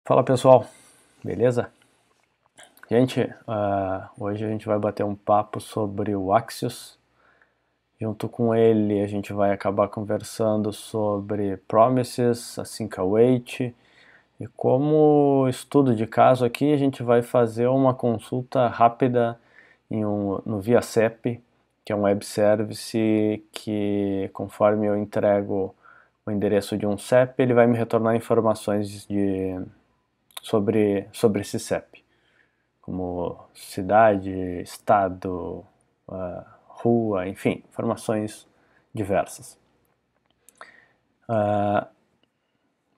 Fala pessoal, beleza? Gente, hoje a gente vai bater um papo sobre o Axios. Junto com ele a gente vai acabar conversando sobre Promises, Async Await, e como estudo de caso aqui a gente vai fazer uma consulta rápida no ViaCep, que é um web service que conforme eu entrego o endereço de um CEP, ele vai me retornar informações sobre esse CEP, como cidade, estado, rua, enfim, informações diversas.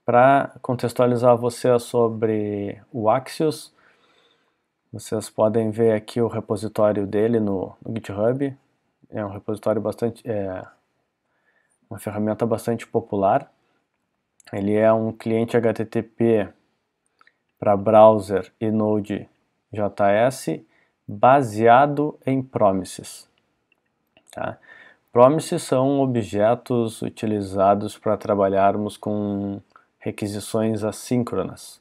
Para contextualizar você sobre o Axios, vocês podem ver aqui o repositório dele no GitHub. É um repositório uma ferramenta bastante popular. Ele é um cliente HTTP para browser e Node.js baseado em Promises. Tá? Promises são objetos utilizados para trabalharmos com requisições assíncronas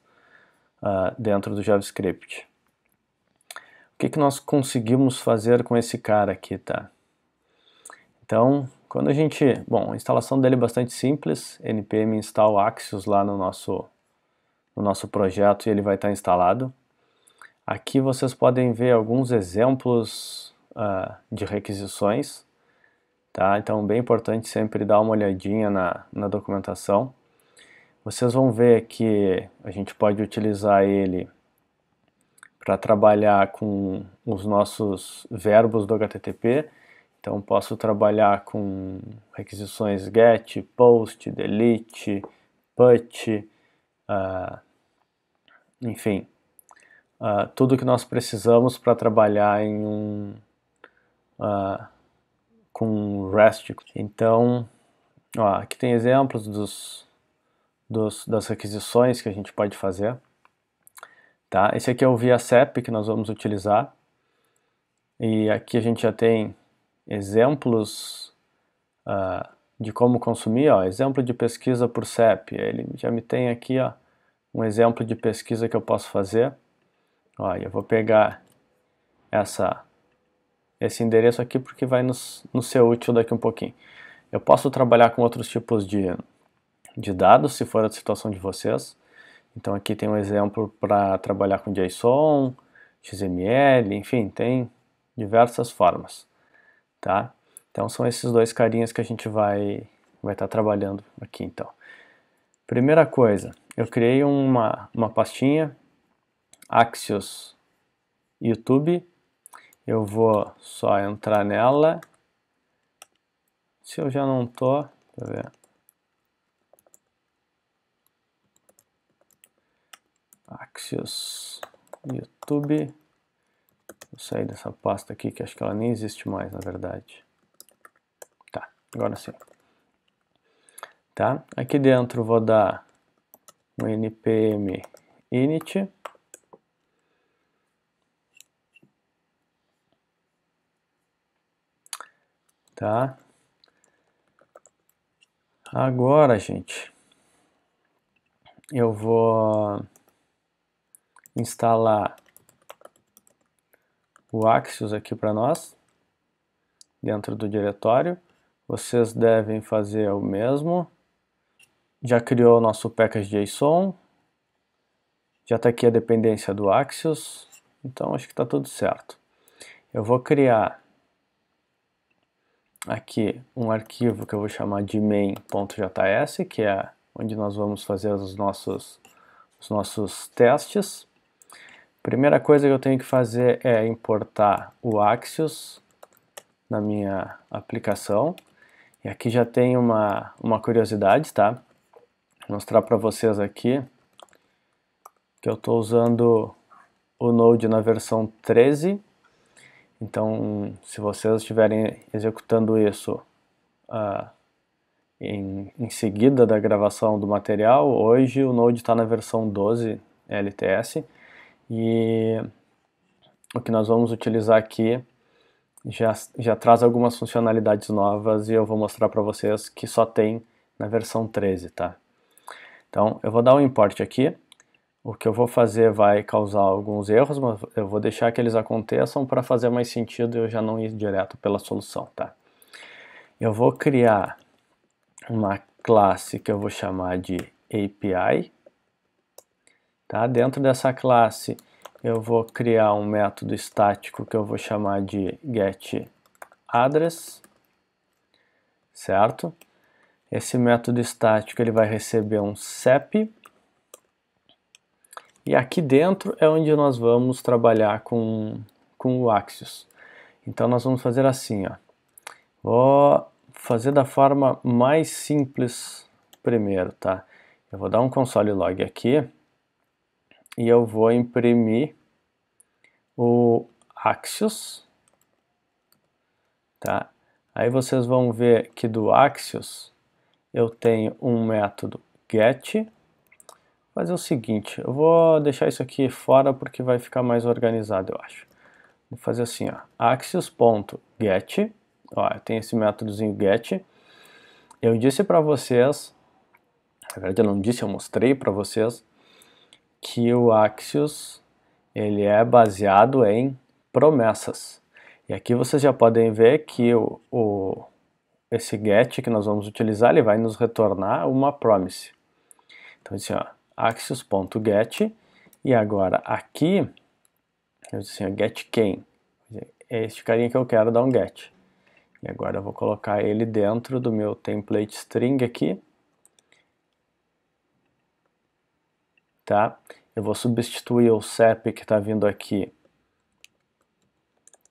dentro do JavaScript. O que nós conseguimos fazer com esse cara aqui, tá? Então, quando a instalação dele é bastante simples, npm install Axios lá no nosso projeto e ele vai estar instalado. Aqui vocês podem ver alguns exemplos de requisições, tá? Então, bem importante sempre dar uma olhadinha na documentação. Vocês vão ver que a gente pode utilizar ele para trabalhar com os nossos verbos do HTTP. Então, posso trabalhar com requisições get, post, delete, put, enfim, tudo que nós precisamos para trabalhar com REST. Então, aqui tem exemplos das requisições que a gente pode fazer. Tá? Esse aqui é o ViaCep que nós vamos utilizar. E aqui a gente já tem exemplos de como consumir. Exemplo de pesquisa por CEP. Ele já me tem aqui um exemplo de pesquisa que eu posso fazer. Eu vou pegar esse endereço aqui porque vai nos ser útil daqui um pouquinho. Eu posso trabalhar com outros tipos de dados, se for a situação de vocês. Então aqui tem um exemplo para trabalhar com JSON, XML, enfim, tem diversas formas, tá? Então são esses dois carinhas que a gente vai estar trabalhando aqui, então. Primeira coisa, eu criei uma pastinha, Axios YouTube. Eu vou só entrar nela. Se eu já não tô, deixa eu ver. Axios YouTube. Vou sair dessa pasta aqui que acho que ela nem existe mais, na verdade. Tá, agora sim. Tá? Aqui dentro vou dar um npm init. Tá? Agora, gente, eu vou instalar o Axios aqui para nós, dentro do diretório. Vocês devem fazer o mesmo. Já criou o nosso package.json. Já está aqui a dependência do Axios. Então, acho que está tudo certo. Eu vou criar aqui um arquivo que eu vou chamar de main.js, que é onde nós vamos fazer os nossos testes. Primeira coisa que eu tenho que fazer é importar o Axios na minha aplicação. E aqui já tem uma curiosidade, tá? Vou mostrar para vocês aqui que eu estou usando o Node na versão 13. Então, se vocês estiverem executando isso em seguida da gravação do material, hoje o Node está na versão 12 LTS. E o que nós vamos utilizar aqui já traz algumas funcionalidades novas e eu vou mostrar para vocês que só tem na versão 13, tá? Então, eu vou dar um import aqui. O que eu vou fazer vai causar alguns erros, mas eu vou deixar que eles aconteçam para fazer mais sentido e eu já não ir direto pela solução, tá? Eu vou criar uma classe que eu vou chamar de API, tá? Dentro dessa classe eu vou criar um método estático que eu vou chamar de getAddress, certo? Esse método estático ele vai receber um CEP, e aqui dentro é onde nós vamos trabalhar com o Axios. Então nós vamos fazer assim, ó. Vou fazer da forma mais simples primeiro, tá? Eu vou dar um console log aqui e eu vou imprimir o Axios, tá? Aí vocês vão ver que do Axios eu tenho um método get. Fazer o seguinte, eu vou deixar isso aqui fora porque vai ficar mais organizado, eu acho. Vou fazer assim, ó, axios.get, ó, eu tenho esse métodozinho get. Eu disse para vocês, na verdade eu não disse, eu mostrei para vocês que o Axios ele é baseado em promessas. E aqui vocês já podem ver que esse get que nós vamos utilizar, ele vai nos retornar uma promise. Então assim, ó, axios.get, e agora aqui eu disse assim, get quem? É este carinha que eu quero dar um get. E agora eu vou colocar ele dentro do meu template string aqui, tá? Eu vou substituir o CEP que está vindo aqui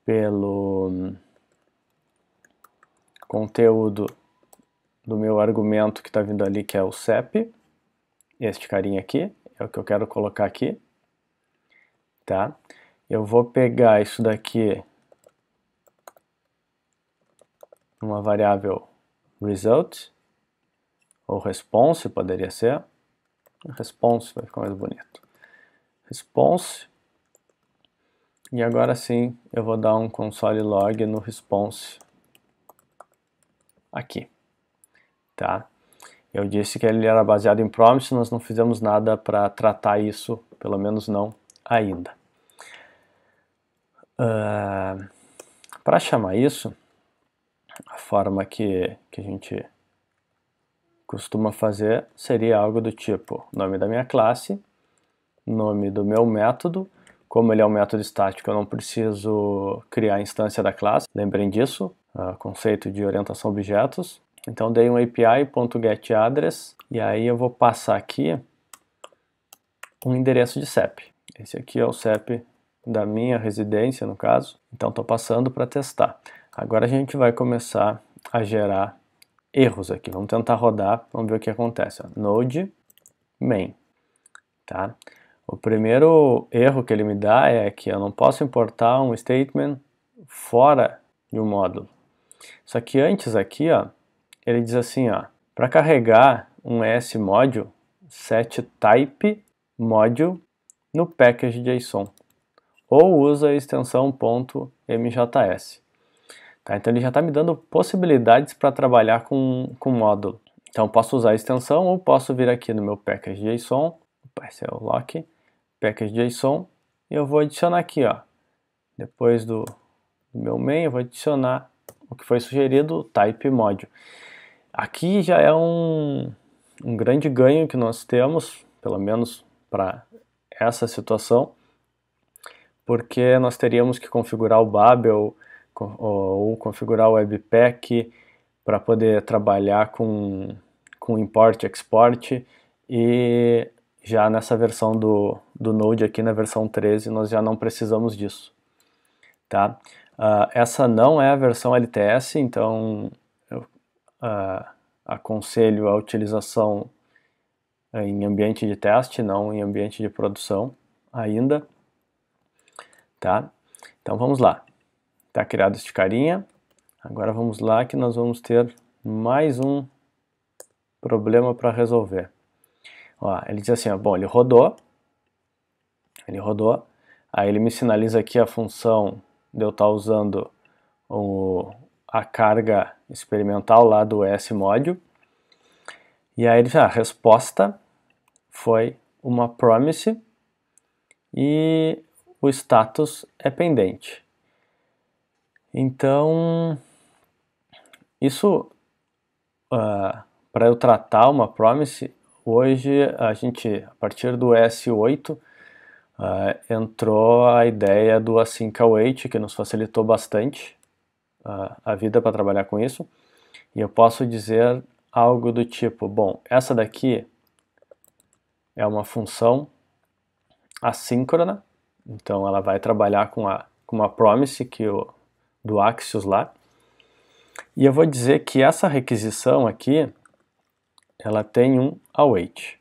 pelo conteúdo do meu argumento que está vindo ali, que é o CEP. Este carinha aqui é o que eu quero colocar aqui, tá? Eu vou pegar isso daqui, uma variável result, ou response poderia ser. Response vai ficar mais bonito. Response. E agora sim eu vou dar um console log no response aqui, tá? Eu disse que ele era baseado em promise, nós não fizemos nada para tratar isso, pelo menos não ainda. Para chamar isso, a forma que a gente costuma fazer seria algo do tipo nome da minha classe, nome do meu método. Como ele é um método estático, eu não preciso criar a instância da classe, lembrem disso, conceito de orientação a objetos. Então dei um API.getAddress e aí eu vou passar aqui um endereço de CEP. Esse aqui é o CEP da minha residência, no caso. Então estou passando para testar. Agora a gente vai começar a gerar erros aqui. Vamos tentar rodar, vamos ver o que acontece. Node main, tá? O primeiro erro que ele me dá é que eu não posso importar um statement fora de um módulo. Só que antes aqui, ó, ele diz assim, ó, para carregar um ES-Module, set type module no package.json, ou usa a extensão .mjs. Tá? Então ele já está me dando possibilidades para trabalhar com módulo. Então posso usar a extensão ou posso vir aqui no meu package.json, esse é o lock, package.json, e eu vou adicionar aqui, ó, depois do meu main, eu vou adicionar o que foi sugerido, o type module. Aqui já é um grande ganho que nós temos, pelo menos para essa situação, porque nós teríamos que configurar o Babel ou configurar o Webpack para poder trabalhar com import e export, e já nessa versão do Node aqui na versão 13 nós já não precisamos disso, tá? Essa não é a versão LTS, então eu aconselho a utilização em ambiente de teste, não em ambiente de produção ainda, tá? Então vamos lá, tá criado este carinha, agora vamos lá que nós vamos ter mais um problema para resolver. Ó, ele diz assim, ó, bom, ele rodou, aí ele me sinaliza aqui a função de eu estar usando a carga experimental lá do ES-Module, e aí ele diz, a resposta foi uma promise e o status é pendente. Então, isso, para eu tratar uma promise, hoje a partir do S8, entrou a ideia do Async Await, que nos facilitou bastante a vida para trabalhar com isso. E eu posso dizer algo do tipo, bom, essa daqui é uma função assíncrona, então ela vai trabalhar com uma promise do Axios lá, e eu vou dizer que essa requisição aqui, ela tem um await,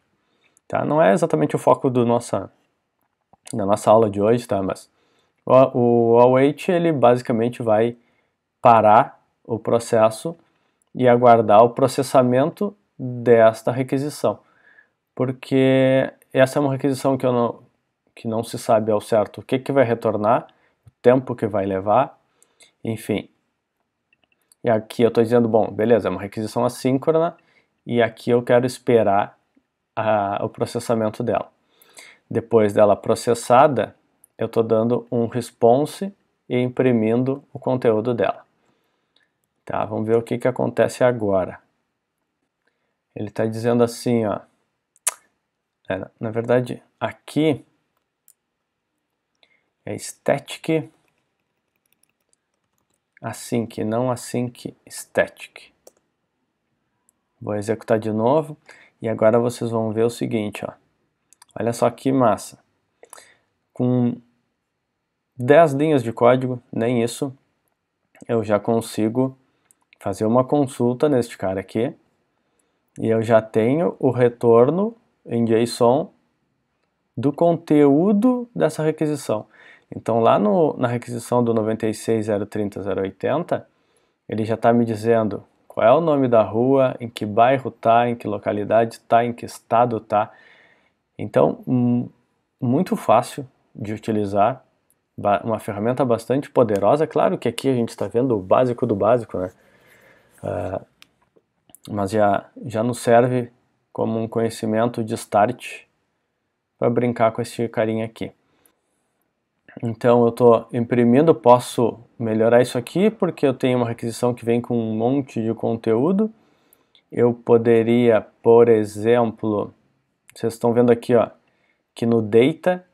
tá? Não é exatamente o foco da nossa aula de hoje, tá? Mas o await, ele basicamente vai parar o processo e aguardar o processamento desta requisição, porque essa é uma requisição que não se sabe ao certo o que vai retornar, o tempo que vai levar, enfim. E aqui eu estou dizendo, bom, beleza, é uma requisição assíncrona e aqui eu quero esperar o processamento dela. Depois dela processada, eu estou dando um response e imprimindo o conteúdo dela. Tá, vamos ver o que acontece agora. Ele está dizendo assim, ó, na verdade, aqui é static async, não async static. Vou executar de novo e agora vocês vão ver o seguinte, ó. Olha só que massa. Com 10 linhas de código, nem isso, eu já consigo fazer uma consulta neste cara aqui e eu já tenho o retorno em JSON do conteúdo dessa requisição. Então lá na requisição do 96.030.080, ele já está me dizendo qual é o nome da rua, em que bairro está, em que localidade está, em que estado está. Então, muito fácil de utilizar, uma ferramenta bastante poderosa. Claro que aqui a gente está vendo o básico do básico, né? Mas já nos serve como um conhecimento de start para brincar com esse carinha aqui. Então eu estou imprimindo, posso melhorar isso aqui porque eu tenho uma requisição que vem com um monte de conteúdo. Eu poderia, por exemplo, vocês estão vendo aqui, ó, que no data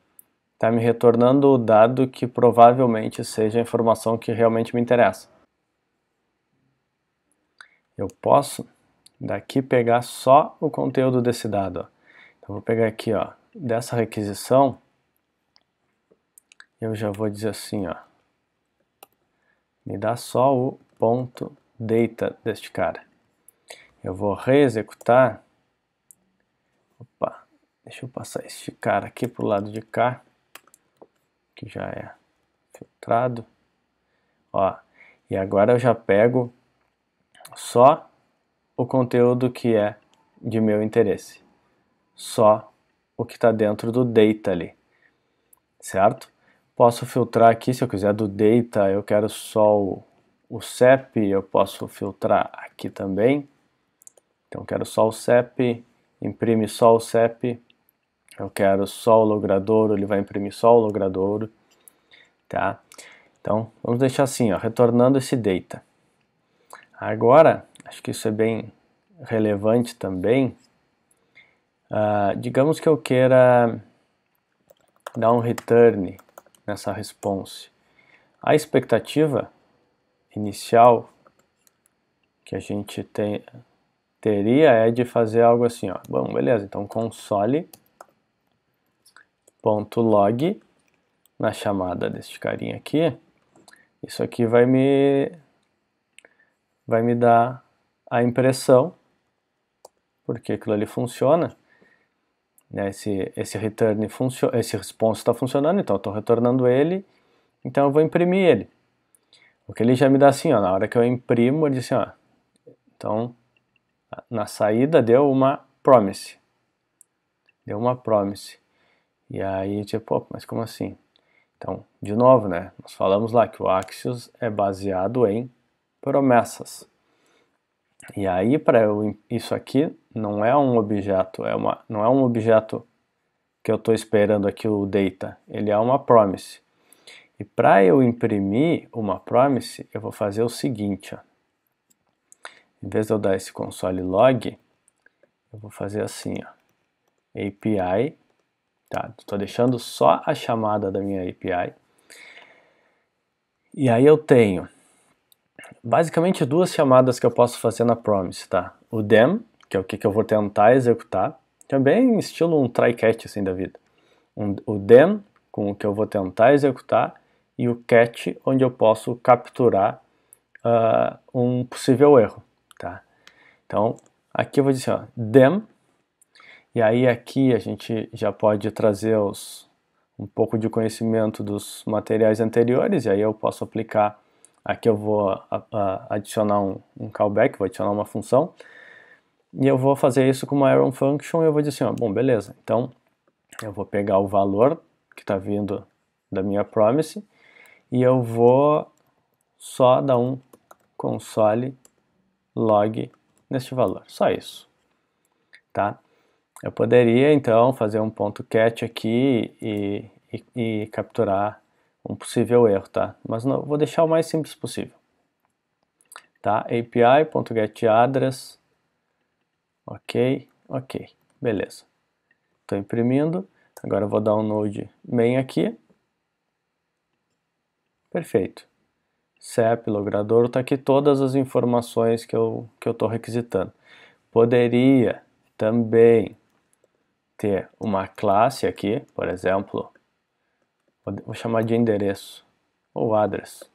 está me retornando o dado que provavelmente seja a informação que realmente me interessa. Eu posso daqui pegar só o conteúdo desse dado, ó. Então vou pegar aqui, ó, dessa requisição. Eu já vou dizer assim, ó, me dá só o ponto data deste cara. Eu vou reexecutar. Opa, deixa eu passar este cara aqui para o lado de cá, que já é filtrado. Ó, e agora eu já pego só o conteúdo que é de meu interesse. Só o que está dentro do data ali, certo? Posso filtrar aqui, se eu quiser do data, eu quero só o CEP, eu posso filtrar aqui também. Então quero só o CEP, imprime só o CEP. Eu quero só o logradouro, ele vai imprimir só o logradouro, tá? Então vamos deixar assim, ó, retornando esse data. Agora, acho que isso é bem relevante também. Digamos que eu queira dar um return nessa response. A expectativa inicial que a gente teria é de fazer algo assim, ó. Bom, beleza, então console.log na chamada deste carinha aqui, isso aqui vai me dar a impressão, porque aquilo ali funciona, né? Esse return funciona, esse response está funcionando, então eu estou retornando ele, então eu vou imprimir ele. O que ele já me dá assim, ó, na hora que eu imprimo, ele diz assim, ó, então na saída deu uma promise. Deu uma promise. E aí, tipo, mas como assim? Então, de novo, né? Nós falamos lá que o Axios é baseado em promessas. E aí, para isso aqui, não é um objeto, não é um objeto que eu estou esperando aqui o data, ele é uma promise. E para eu imprimir uma promise, eu vou fazer o seguinte, ó. Em vez de eu dar esse console log, eu vou fazer assim, ó, API, tá? Estou deixando só a chamada da minha API. E aí eu tenho basicamente duas chamadas que eu posso fazer na promise, tá? O dem, que é o que eu vou tentar executar, também estilo um try-catch assim da vida. O dem, com o que eu vou tentar executar, e o catch, onde eu posso capturar um possível erro, tá? Então, aqui eu vou dizer, ó, dem, e aí aqui a gente já pode trazer um pouco de conhecimento dos materiais anteriores, e aí eu posso aplicar, aqui eu vou adicionar um callback, vou adicionar uma função, e eu vou fazer isso com uma arrow function, e eu vou dizer assim, ó, bom, beleza, então eu vou pegar o valor que está vindo da minha promise, e eu vou só dar um console log neste valor, só isso, tá? Eu poderia então fazer um ponto catch aqui e capturar um possível erro, tá? Mas não, vou deixar o mais simples possível, tá? API.getAddress, ok, beleza. Estou imprimindo, agora eu vou dar um node main aqui, perfeito. CEP, logradouro, está aqui todas as informações que eu estou requisitando. Poderia também ter uma classe aqui, por exemplo, vou chamar de endereço, ou address,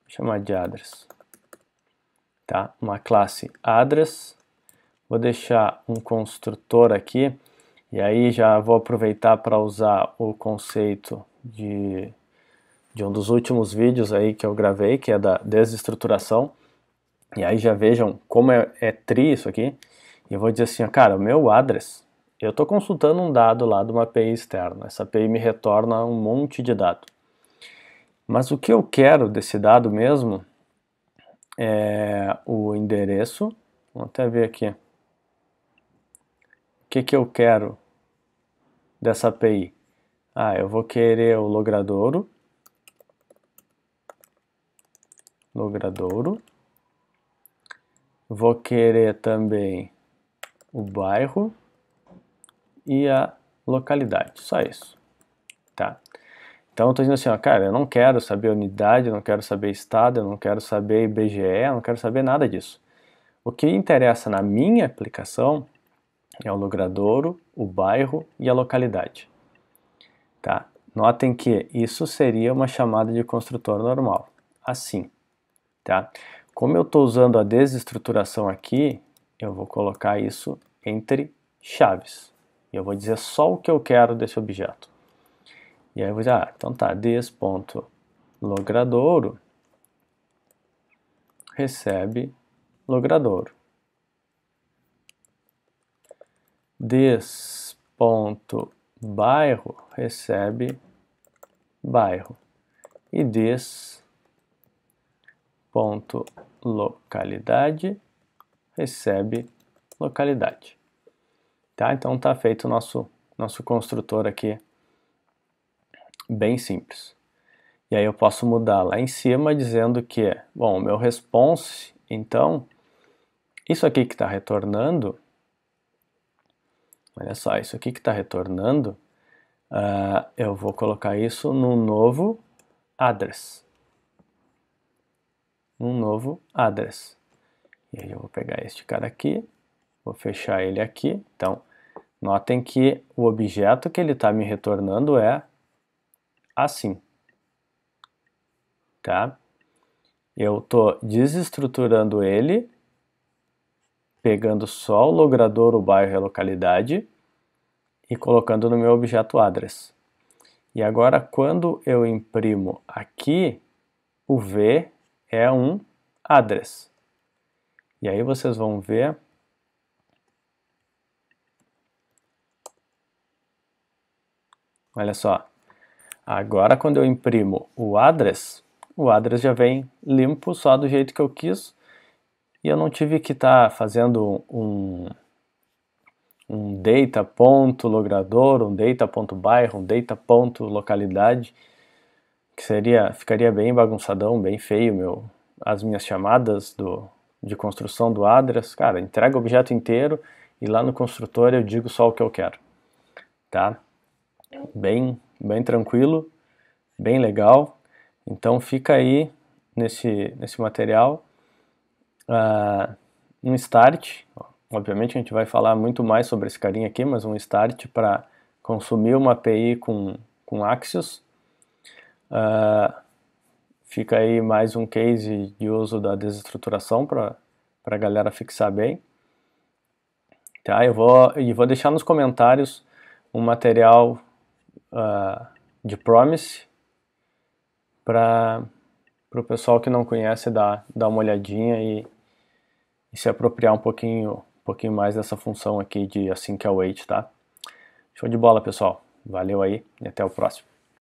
vou chamar de address, tá? Uma classe address, vou deixar um construtor aqui, e aí já vou aproveitar para usar o conceito de um dos últimos vídeos aí que eu gravei, que é da desestruturação, e aí já vejam como é tri isso aqui, e eu vou dizer assim, cara, o meu address, eu estou consultando um dado lá de uma API externa, essa API me retorna um monte de dado, mas o que eu quero desse dado mesmo é o endereço, vamos até ver aqui, o que eu quero dessa API? Eu vou querer o logradouro, vou querer também o bairro e a localidade, só isso, tá? Então eu estou dizendo assim, ó, cara, eu não quero saber unidade, eu não quero saber estado, eu não quero saber IBGE, eu não quero saber nada disso. O que interessa na minha aplicação é o logradouro, o bairro e a localidade, tá? Notem que isso seria uma chamada de construtor normal, assim, tá? Como eu estou usando a desestruturação aqui, eu vou colocar isso entre chaves. E eu vou dizer só o que eu quero desse objeto. E aí eu vou dizer, então tá, des.logradouro recebe logradouro. Des.bairro recebe bairro. E des.localidade recebe localidade. Tá? Então está feito o nosso construtor aqui, bem simples. E aí eu posso mudar lá em cima dizendo que, bom, o meu response, então, isso aqui que está retornando, olha só, isso aqui que está retornando, eu vou colocar isso num novo address. E aí eu vou pegar este cara aqui, vou fechar ele aqui. Então, notem que o objeto que ele está me retornando é assim, tá? Eu estou desestruturando ele, pegando só o logrador, o bairro e a localidade e colocando no meu objeto address. E agora, quando eu imprimo aqui, o V é um address. E aí vocês vão ver olha só, agora quando eu imprimo o address já vem limpo, só do jeito que eu quis, e eu não tive que estar fazendo um um data.logrador, um data.bairro, um data.localidade, que ficaria bem bagunçadão, bem feio as minhas chamadas de construção do address. Cara, entrega o objeto inteiro e lá no construtor eu digo só o que eu quero, tá? Bem tranquilo, bem legal. Então fica aí nesse material um start. Obviamente a gente vai falar muito mais sobre esse carinha aqui, mas um start para consumir uma API com Axios. Fica aí mais um case de uso da desestruturação para a galera fixar bem. Tá? Eu vou deixar nos comentários um material de Promise para o pessoal que não conhece dar uma olhadinha e se apropriar um pouquinho mais dessa função aqui de async await, tá? Show de bola, pessoal. Valeu aí e até o próximo.